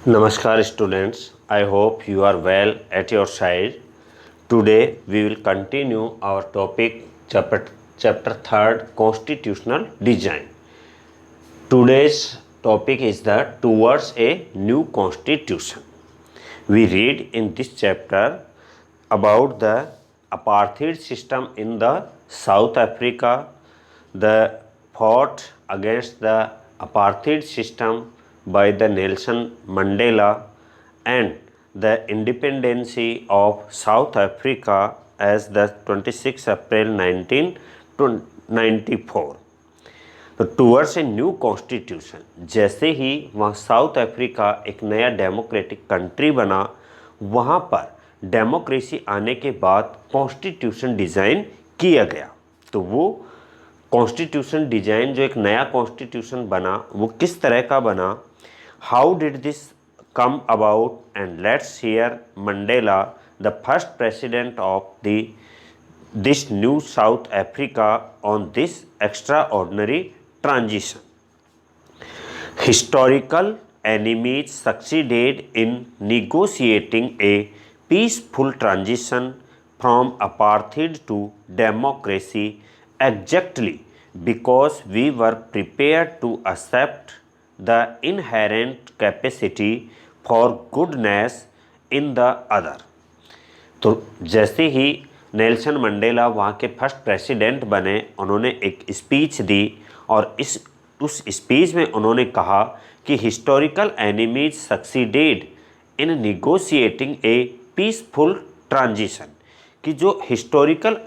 Namaskar students, I hope you are well at your side. Today we will continue our topic chapter 3rd Constitutional Design. Today's topic is the Towards a New Constitution. We read in this chapter about the apartheid system in the South Africa, the fought against the apartheid system by the Nelson Mandela and the independency of South Africa as the 26 April 1994. तो towards a new constitution, जैसे ही वहाँ south Africa एक नया democratic country बना, वहाँ पर democracy आने के बाद कॉन्स्टिट्यूशन डिज़ाइन किया गया। तो वो कॉन्स्टिट्यूशन डिज़ाइन जो एक नया कॉन्स्टिट्यूशन बना वो किस तरह का बना, how did this come about, and let's hear Mandela the first president of this new South Africa on this extraordinary transition. Historical enemies succeeded in negotiating a peaceful transition from apartheid to democracy exactly because we were prepared to accept the inherent capacity for goodness in the other. तो जैसे ही Nelson Mandela वहाँ के first president बने, उन्होंने एक speech दी और उस speech में उन्होंने कहा कि historical enemies succeeded in negotiating A peaceful transition, कि जो हिस्टोरिकल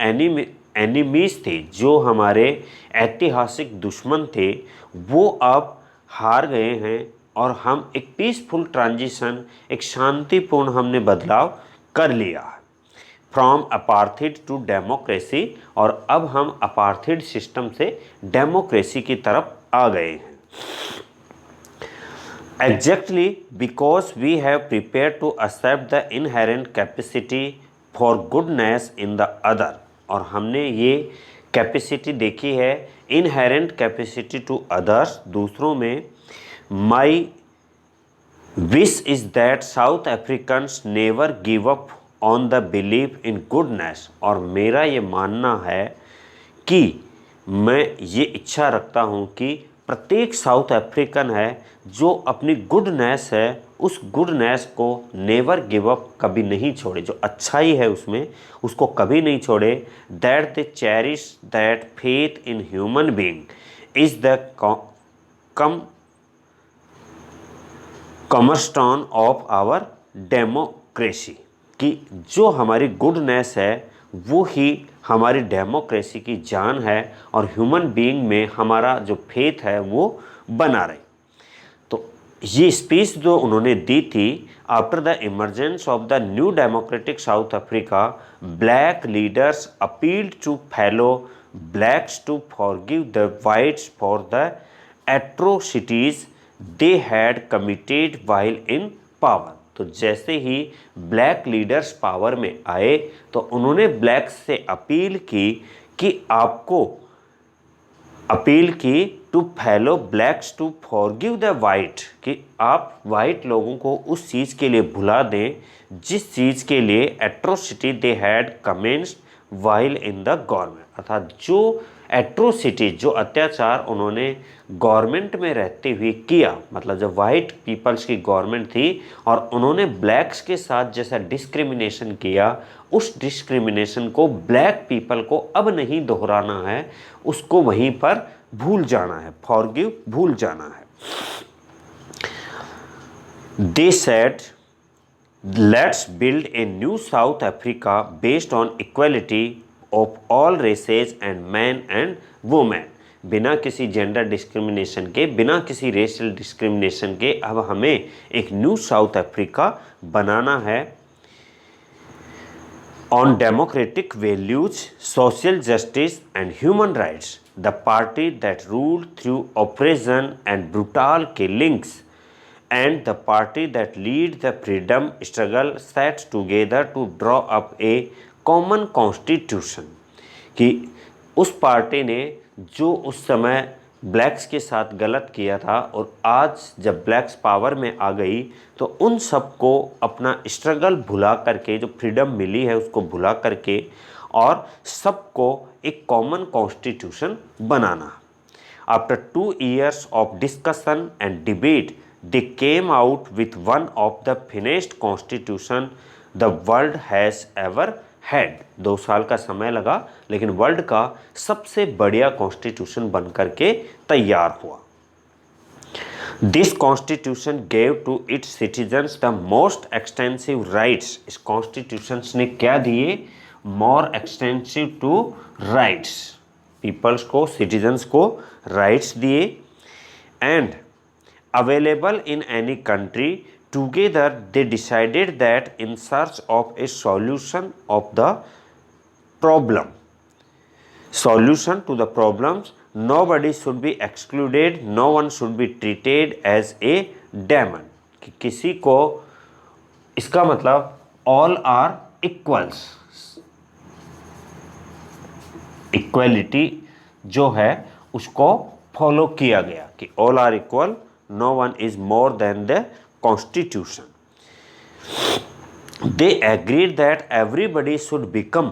एनिमीज थे, जो हमारे ऐतिहासिक दुश्मन थे, वो अब हार गए हैं और हम एक पीसफुल ट्रांजिशन, एक शांतिपूर्ण हमने बदलाव कर लिया है फ्रॉम अपार्थीड टू डेमोक्रेसी, और अब हम अपार्थीड सिस्टम से डेमोक्रेसी की तरफ आ गए हैं। Exactly because we have prepare to accept the inherent capacity for goodness in the other, और हमने ये कैपेसिटी देखी है, इनहेरेंट कैपेसिटी टू अदर्स, दूसरों में। My wish is that south Africans never give up on the believe in goodness, और मेरा ये मानना है कि मैं ये इच्छा रखता हूँ कि प्रत्येक साउथ अफ्रीकन है जो अपनी गुडनेस है, उस गुडनेस को नेवर गिव अप, कभी नहीं छोड़े, जो अच्छाई है उसमें उसको कभी नहीं छोड़े। That they cherish that faith in human being is the cornerstone of our democracy, कि जो हमारी गुडनेस है वो ही हमारी डेमोक्रेसी की जान है और ह्यूमन बीइंग में हमारा जो फेथ है वो बना रहे। तो ये स्पीच जो उन्होंने दी थी, after the emergence of the new democratic South Africa, black leaders appealed to fellow blacks to forgive the whites for the atrocities they had committed while in power। तो जैसे ही ब्लैक लीडर्स पावर में आए तो उन्होंने blacks से appeal की to fellow blacks to forgive the white, कि आप वाइट लोगों को उस चीज़ के लिए भुला दें जिस चीज़ के लिए atrocity they had commenced while in the government, अर्थात जो एट्रोसिटी, जो अत्याचार उन्होंने गवर्नमेंट में रहते हुए किया, मतलब जब वाइट पीपल्स की गवर्नमेंट थी और उन्होंने ब्लैक्स के साथ जैसा डिस्क्रिमिनेशन किया, उस डिस्क्रिमिनेशन को ब्लैक पीपल को अब नहीं दोहराना है, उसको वहीं पर भूल जाना है, फॉरगिव, भूल जाना है। They said let's build a new south Africa based on equality of all races and man and women, बिना किसी जेंडर डिस्क्रिमिनेशन के, बिना किसी रेशियल डिस्क्रिमिनेशन के अब हमें एक न्यू साउथ अफ्रीका बनाना है। On democratic values, social justice and human rights, the party that ruled through operation and brutal killings and the party that lead the freedom struggle sat together to draw up a common constitution, कि उस party ने जो उस समय blacks के साथ गलत किया था, और आज जब ब्लैक्स पावर में आ गई तो उन सबको अपना स्ट्रगल भुला करके, जो फ्रीडम मिली है उसको भुला करके, और सबको एक common constitution banana. After 2 years of discussion and debate, they came out with one of the finest constitution the world has ever had। 2 साल का समय लगा, लेकिन वर्ल्ड का सबसे बढ़िया कॉन्स्टिट्यूशन बन करके तैयार हुआ। This constitution gave to its citizens the most extensive rights. इस कॉन्स्टिट्यूशन ने क्या दिए? More extensive to rights, peoples को, सिटीजन्स को राइट्स दिए। And available in any country, together they decided that in search of a solution of the problem, solution to the problems, nobody should be excluded, no one should be treated as a demon। कि किसी को, इसका मतलब all are equals, equality जो है उसको follow किया गया कि all are equal, no one is more than the constitution। They agreed that everybody should become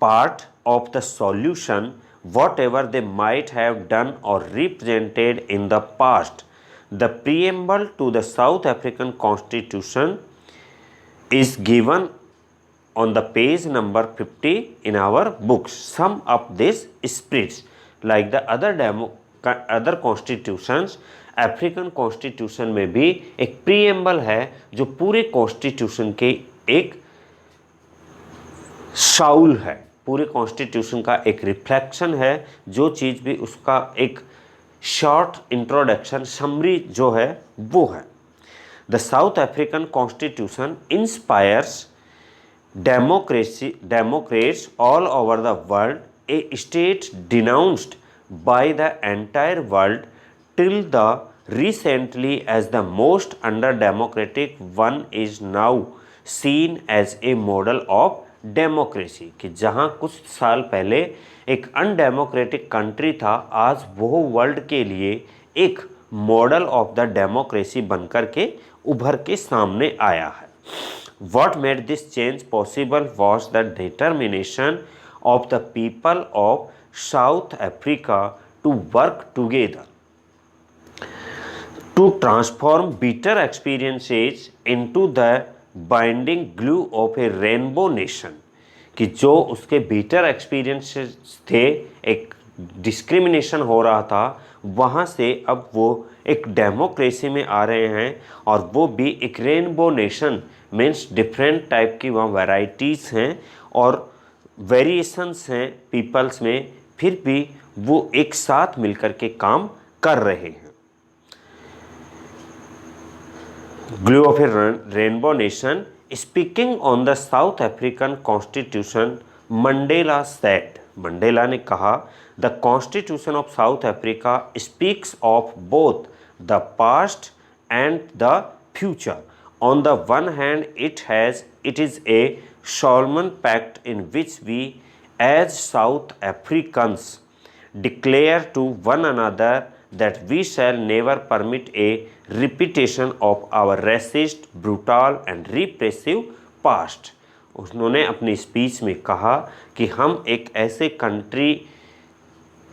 part of the solution, whatever they might have done or represented in the past। The preamble to the South African Constitution is given on the page number 50 in our books। Sum up this spirits like the other constitutions। African constitution में भी एक preamble है जो पूरे constitution के एक शाउल है, पूरे कॉन्स्टिट्यूशन का एक रिफ्लेक्शन है। जो चीज़ भी उसका एक शॉर्ट इंट्रोडक्शन, समरी जो है वो है। The south African constitution inspires Democrats all over the world, A state denounced by the entire world till the recently as the most under democratic one is now seen as a model of democracy। कि जहाँ कुछ साल पहले एक undemocratic country था, आज वो world के लिए एक मॉडल ऑफ द डेमोक्रेसी बनकर के उभर के सामने आया है। What made this change possible was the determination of the people of South Africa to work together to transform bitter experiences into the binding glue of a rainbow nation। कि जो उसके bitter experiences थे, एक discrimination हो रहा था, वहाँ से अब वो एक डेमोक्रेसी में आ रहे हैं, और वो भी एक rainbow nation means different type की वहाँ वैराइटीज़ हैं और वेरिएशंस हैं पीपल्स में, फिर भी वो एक साथ मिलकर के काम कर रहे हैं। Glue of a rainbow nation। Speaking on the South African Constitution, Mandela said, Mandela ने कहा, the Constitution of South Africa speaks of both the past and the future। On the one hand, it is a solemn pact in which we as South Africans declare to one another that we shall never permit a repetition of our racist, brutal and repressive past। उन्होंने अपनी speech में कहा कि हम एक ऐसे country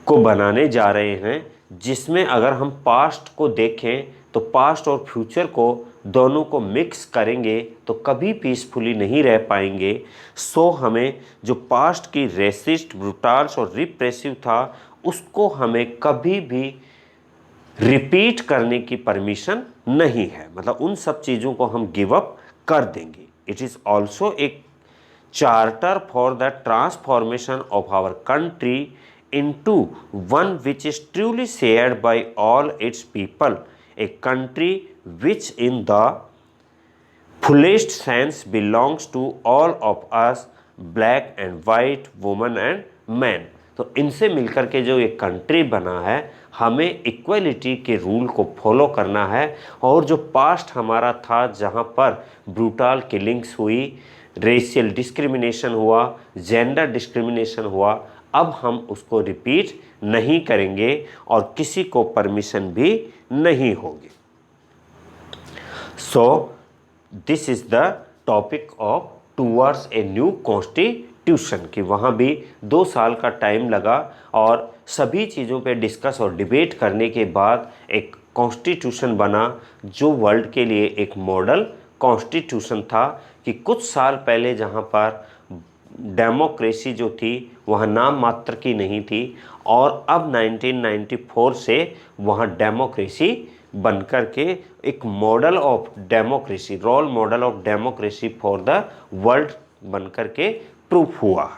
को बनाने जा रहे हैं जिसमें अगर हम पास्ट को देखें तो पास्ट और फ्यूचर को दोनों को मिक्स करेंगे तो कभी पीसफुली नहीं रह पाएंगे। सो हमें जो पास्ट की रेसिस्ट, ब्रूटाल्स और रिप्रेसिव था उसको हमें कभी भी रिपीट करने की परमिशन नहीं है, मतलब उन सब चीज़ों को हम गिव अप कर देंगे। इट इज़ ऑल्सो एक charter for the transformation of our country into one which is truly shared by all its people, a country which in the fullest sense belongs to all of us, black and white, woman and man. तो इनसे मिलकर के जो ये country बना है, हमें equality के रूल को फॉलो करना है, और जो पास्ट हमारा था जहाँ पर ब्रूटल किलिंग्स हुई, रेशियल डिस्क्रिमिनेशन हुआ, जेंडर डिस्क्रिमिनेशन हुआ, अब हम उसको रिपीट नहीं करेंगे और किसी को परमिशन भी नहीं होगी। So this is the topic of towards a new constitution कि वहाँ भी 2 साल का टाइम लगा और सभी चीज़ों पे डिस्कस और डिबेट करने के बाद एक कॉन्स्टिट्यूशन बना जो वर्ल्ड के लिए एक मॉडल कॉन्स्टिट्यूशन था कि कुछ साल पहले जहाँ पर डेमोक्रेसी जो थी वह नाम मात्र की नहीं थी और अब 1994 से वहाँ डेमोक्रेसी बनकर के एक model of democracy, role model of democracy for the world बनकर के प्रूफ हुआ।